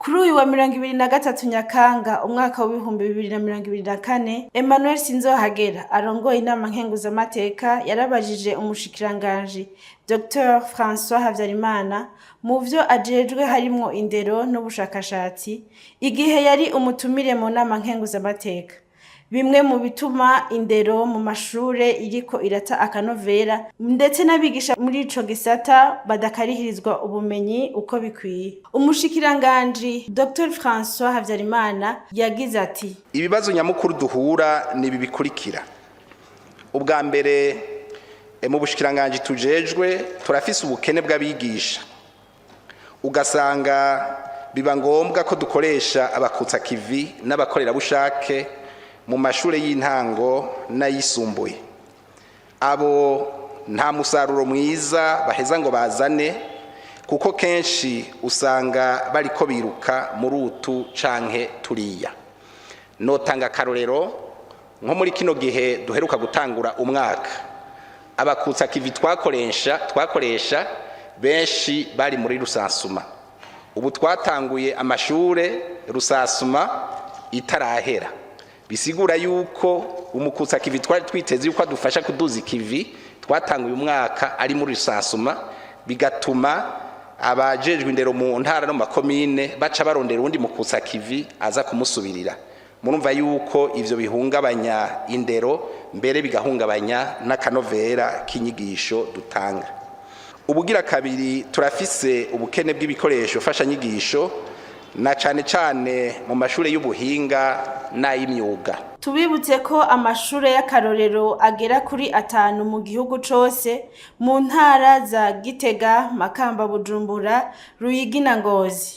Kuri uyu wa 23 Nyakanga umwaka wa 2024, Emmanuel Sinzohagera arongoye inama nkenguzamateka yarabajije umushikiranganji Dr François Havyarimana mu vyo ajejwe harimwo indero n'ubushakashatsi igihe yari umutumire mu nama nkenguzamateka. Bimwe mu bituma indero mu mashure iriko irata akanovera ndetse n'abigisha muri ico gisata badakarihirizwa ubumenyi uko bikwiye. Umushikiranganji Dr François Havyarimana yagize ati: ibibazo nyamukuru duhura ni ibi bikurikira. Ubwa mbere mu bushikiranganji tujejwe turafise ubukene bw'abigisha, ugasanga biba ngombwa ko dukoresha abakutsa kivi n'abakorera bushake mu mashure y'intango n'ayisumbuye. Abo nta musaruro mwiza baheza ngo bazane, kuko kenshi usanga bariko biruka muri utu canke turiya. Notanga akarorero nko muri kino gihe duheruka gutangura umwaka, abakutsa kivi twakoresha benshi bari muri rusansuma. Ubu twatanguye amashure rusansuma itarahera, bisigura yuko umukutsa kivi twari twiteze yuko adufasha kuduza ikivi twatanguye umwaka ari muri rusansuma, bigatuma abajejwe indero mu ntara no makomine baca barondera undi mukutsa kivi aza kumusubirira. Murumva yuko ivyo bihungabanya indero, mbere bigahungabanya n'akanovera k'inyigisho dutanga. Ubugira kabiri, turafise ubukene bw'ibikoresho fasha nyigisho na cane mu mashure y'ubuhinga n'ay'imyuga. Tubibutse ko amashure y'akarorero agera kuri 5 mu gihugu cose, mu ntara za Gitega, Makamba, Bujumbura, Ruyigi na Ngozi.